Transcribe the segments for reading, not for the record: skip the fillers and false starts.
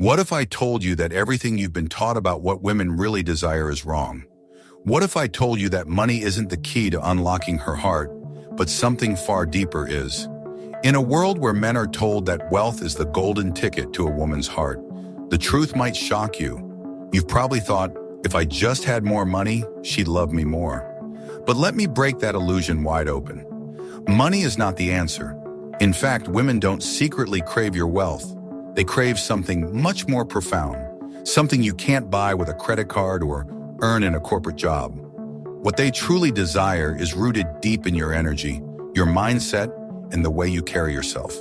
What if I told you that everything you've been taught about what women really desire is wrong? What if I told you that money isn't the key to unlocking her heart, but something far deeper is? In a world where men are told that wealth is the golden ticket to a woman's heart, the truth might shock you. You've probably thought, if I just had more money, she'd love me more. But let me break that illusion wide open. Money is not the answer. In fact, women don't secretly crave your wealth. They crave something much more profound, something you can't buy with a credit card or earn in a corporate job. What they truly desire is rooted deep in your energy, your mindset, and the way you carry yourself.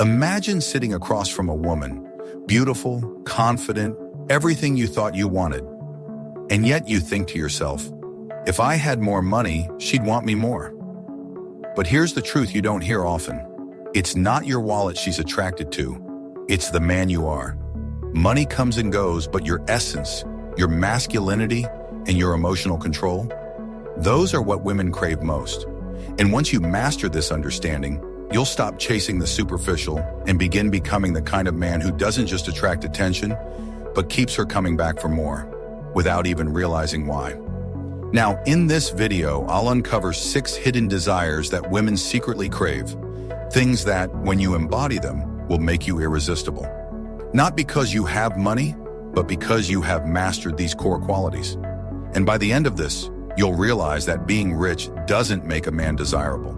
Imagine sitting across from a woman, beautiful, confident, everything you thought you wanted. And yet you think to yourself, if I had more money, she'd want me more. But here's the truth you don't hear often. It's not your wallet she's attracted to. It's the man you are. Money comes and goes, but your essence, your masculinity, and your emotional control, those are what women crave most. And once you master this understanding, you'll stop chasing the superficial and begin becoming the kind of man who doesn't just attract attention, but keeps her coming back for more, without even realizing why. Now, in this video, I'll uncover 6 hidden desires that women secretly crave, things that, when you embody them, will make you irresistible. Not because you have money, but because you have mastered these core qualities. And by the end of this, you'll realize that being rich doesn't make a man desirable.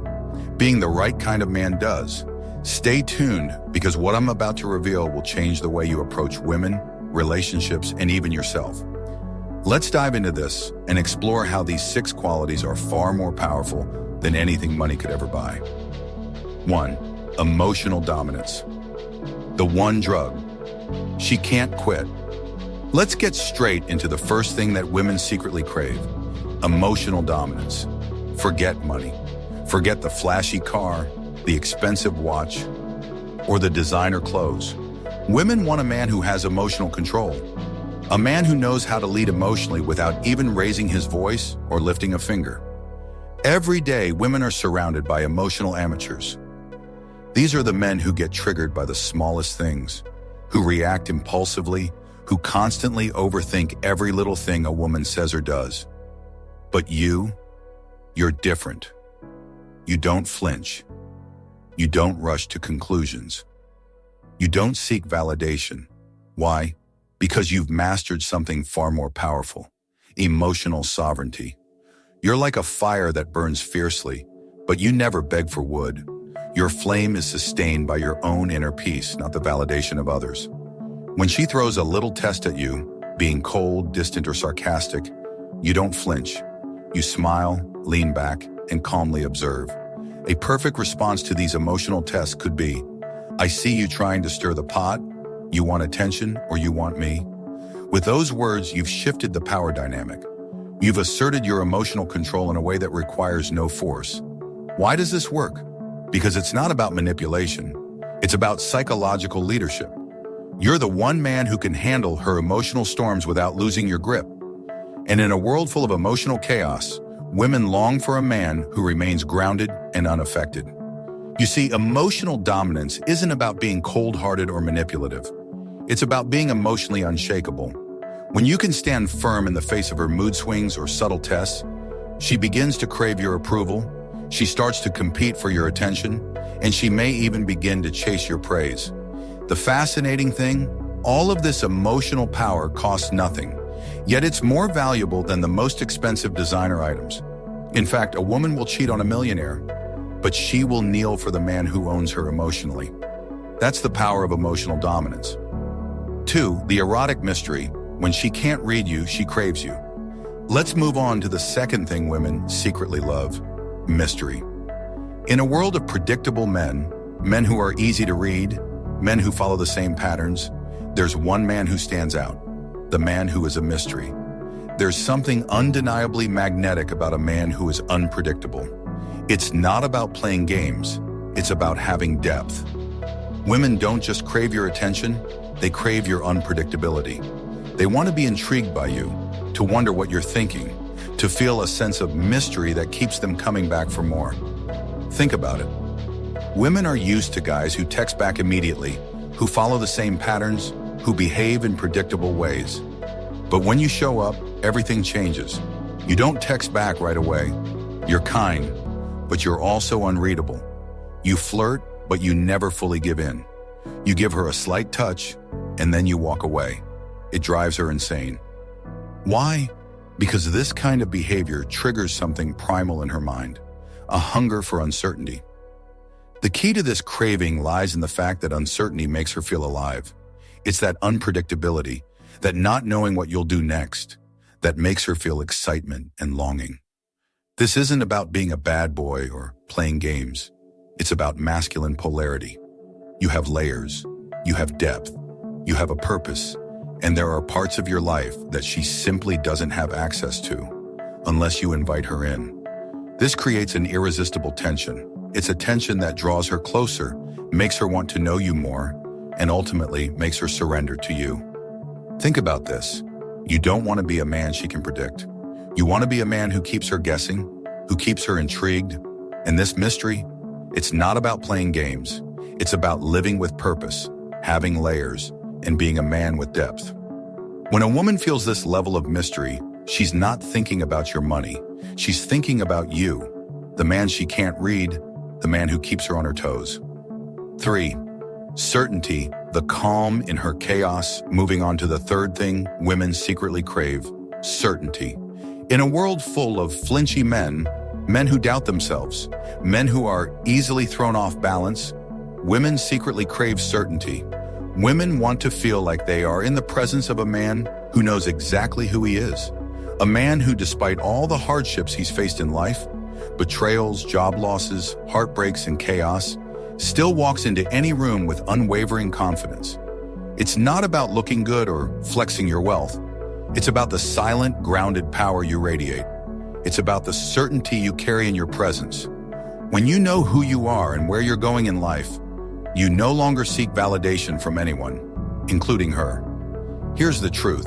Being the right kind of man does. Stay tuned, because what I'm about to reveal will change the way you approach women, relationships, and even yourself. Let's dive into this and explore how these 6 qualities are far more powerful than anything money could ever buy. 1. Emotional dominance. The one drug. She can't quit. Let's get straight into the first thing that women secretly crave. Emotional dominance. Forget money. Forget the flashy car, the expensive watch, or the designer clothes. Women want a man who has emotional control. A man who knows how to lead emotionally without even raising his voice or lifting a finger. Every day, women are surrounded by emotional amateurs. These are the men who get triggered by the smallest things, who react impulsively, who constantly overthink every little thing a woman says or does. But you're different. You don't flinch. You don't rush to conclusions. You don't seek validation. Why? Because you've mastered something far more powerful, emotional sovereignty. You're like a fire that burns fiercely, but you never beg for wood. Your flame is sustained by your own inner peace, not the validation of others. When she throws a little test at you, being cold, distant, or sarcastic, you don't flinch. You smile, lean back, and calmly observe. A perfect response to these emotional tests could be, I see you trying to stir the pot. You want attention, or you want me? With those words, you've shifted the power dynamic. You've asserted your emotional control in a way that requires no force. Why does this work? Because it's not about manipulation. It's about psychological leadership. You're the one man who can handle her emotional storms without losing your grip. And in a world full of emotional chaos, women long for a man who remains grounded and unaffected. You see, emotional dominance isn't about being cold-hearted or manipulative. It's about being emotionally unshakable. When you can stand firm in the face of her mood swings or subtle tests, she begins to crave your approval, she starts to compete for your attention, and she may even begin to chase your praise. The fascinating thing, all of this emotional power costs nothing, yet it's more valuable than the most expensive designer items. In fact, a woman will cheat on a millionaire, but she will kneel for the man who owns her emotionally. That's the power of emotional dominance. 2. The erotic mystery. When she can't read you, she craves you. Let's move on to the second thing women secretly love, mystery. In a world of predictable men who are easy to read, men who follow the same patterns, there's one man who stands out, the man who is a mystery. There's something undeniably magnetic about a man who is unpredictable. It's not about playing games, it's about having depth. Women don't just crave your attention, they crave your unpredictability. They want to be intrigued by you, to wonder what you're thinking, to feel a sense of mystery that keeps them coming back for more. Think about it. Women are used to guys who text back immediately, who follow the same patterns, who behave in predictable ways. But when you show up, everything changes. You don't text back right away. You're kind, but you're also unreadable. You flirt, but you never fully give in. You give her a slight touch, and then you walk away. It drives her insane. Why? Because this kind of behavior triggers something primal in her mind, a hunger for uncertainty. The key to this craving lies in the fact that uncertainty makes her feel alive. It's that unpredictability, that not knowing what you'll do next, that makes her feel excitement and longing. This isn't about being a bad boy or playing games. It's about masculine polarity. You have layers, you have depth, you have a purpose, and there are parts of your life that she simply doesn't have access to unless you invite her in. This creates an irresistible tension. It's a tension that draws her closer, makes her want to know you more, and ultimately makes her surrender to you. Think about this. You don't want to be a man she can predict. You want to be a man who keeps her guessing, who keeps her intrigued. And this mystery, it's not about playing games. It's about living with purpose, having layers, and being a man with depth. When a woman feels this level of mystery, she's not thinking about your money. She's thinking about you, the man she can't read, the man who keeps her on her toes. 3. Certainty, the calm in her chaos. Moving on to the third thing women secretly crave, certainty. In a world full of flinchy men who doubt themselves, men who are easily thrown off balance, women secretly crave certainty. Women want to feel like they are in the presence of a man who knows exactly who he is. A man who, despite all the hardships he's faced in life, betrayals, job losses, heartbreaks, and chaos, still walks into any room with unwavering confidence. It's not about looking good or flexing your wealth. It's about the silent, grounded power you radiate. It's about the certainty you carry in your presence. When you know who you are and where you're going in life, you no longer seek validation from anyone, including her. Here's the truth.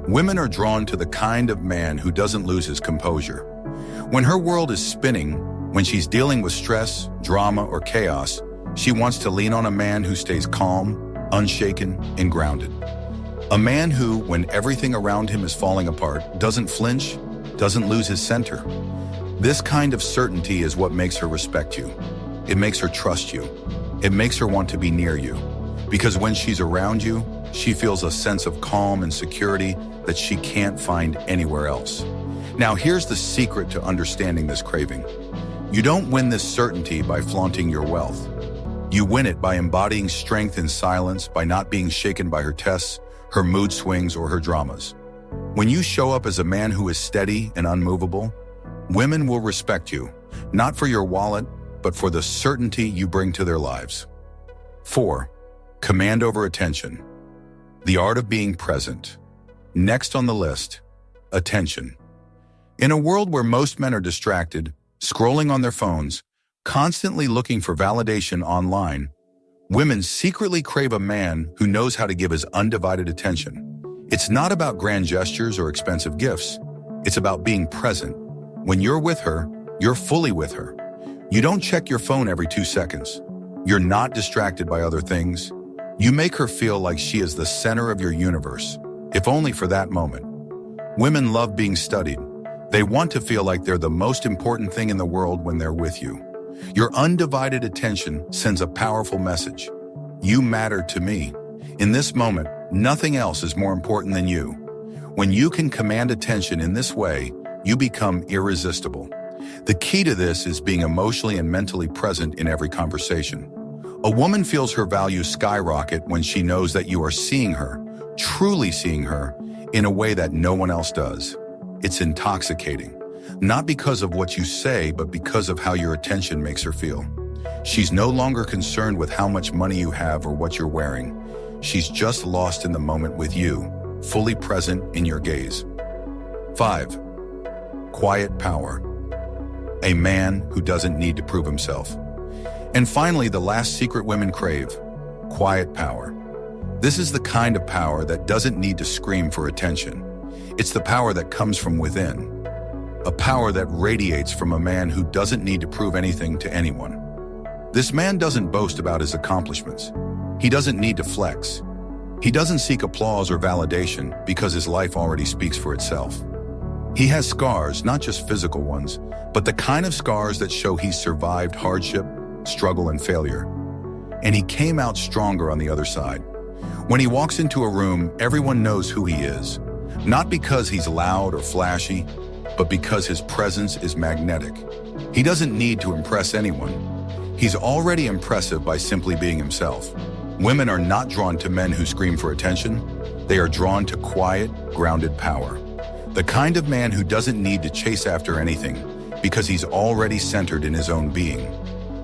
Women are drawn to the kind of man who doesn't lose his composure. When her world is spinning, when she's dealing with stress, drama, or chaos, she wants to lean on a man who stays calm, unshaken, and grounded. A man who, when everything around him is falling apart, doesn't flinch, doesn't lose his center. This kind of certainty is what makes her respect you. It makes her trust you. It makes her want to be near you. Because when she's around you, she feels a sense of calm and security that she can't find anywhere else. Now, here's the secret to understanding this craving. You don't win this certainty by flaunting your wealth. You win it by embodying strength in silence, by not being shaken by her tests, her mood swings, or her dramas. When you show up as a man who is steady and unmovable, women will respect you, not for your wallet, but for the certainty you bring to their lives. 4. Command over attention. The art of being present. Next on the list, attention. In a world where most men are distracted, scrolling on their phones, constantly looking for validation online, women secretly crave a man who knows how to give his undivided attention. It's not about grand gestures or expensive gifts. It's about being present. When you're with her, you're fully with her. You don't check your phone every 2 seconds. You're not distracted by other things. You make her feel like she is the center of your universe, if only for that moment. Women love being studied. They want to feel like they're the most important thing in the world when they're with you. Your undivided attention sends a powerful message. You matter to me. In this moment, nothing else is more important than you. When you can command attention in this way, you become irresistible. The key to this is being emotionally and mentally present in every conversation. A woman feels her value skyrocket when she knows that you are seeing her, truly seeing her, in a way that no one else does. It's intoxicating, not because of what you say, but because of how your attention makes her feel. She's no longer concerned with how much money you have or what you're wearing. She's just lost in the moment with you, fully present in your gaze. 5. Quiet power. A man who doesn't need to prove himself. And finally, the last secret women crave, quiet power. This is the kind of power that doesn't need to scream for attention. It's the power that comes from within. A power that radiates from a man who doesn't need to prove anything to anyone. This man doesn't boast about his accomplishments. He doesn't need to flex. He doesn't seek applause or validation because his life already speaks for itself. He has scars, not just physical ones, but the kind of scars that show he survived hardship, struggle, and failure. And he came out stronger on the other side. When he walks into a room, everyone knows who he is. Not because he's loud or flashy, but because his presence is magnetic. He doesn't need to impress anyone. He's already impressive by simply being himself. Women are not drawn to men who scream for attention. They are drawn to quiet, grounded power. The kind of man who doesn't need to chase after anything because he's already centered in his own being.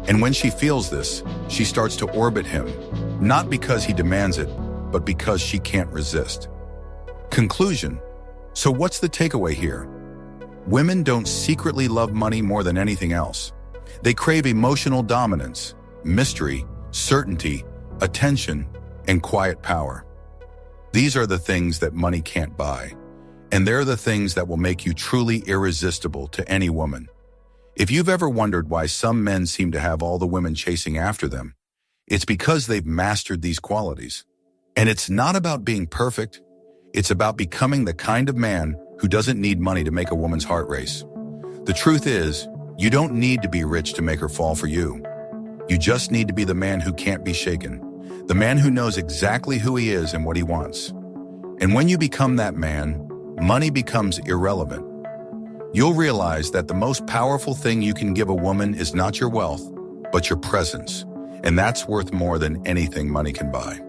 And when she feels this, she starts to orbit him, not because he demands it, but because she can't resist. Conclusion. So what's the takeaway here? Women don't secretly love money more than anything else. They crave emotional dominance, mystery, certainty, attention, and quiet power. These are the things that money can't buy. And they're the things that will make you truly irresistible to any woman. If you've ever wondered why some men seem to have all the women chasing after them, it's because they've mastered these qualities. And it's not about being perfect. It's about becoming the kind of man who doesn't need money to make a woman's heart race. The truth is, you don't need to be rich to make her fall for you. You just need to be the man who can't be shaken, the man who knows exactly who he is and what he wants. And when you become that man, money becomes irrelevant. You'll realize that the most powerful thing you can give a woman is not your wealth, but your presence. And that's worth more than anything money can buy.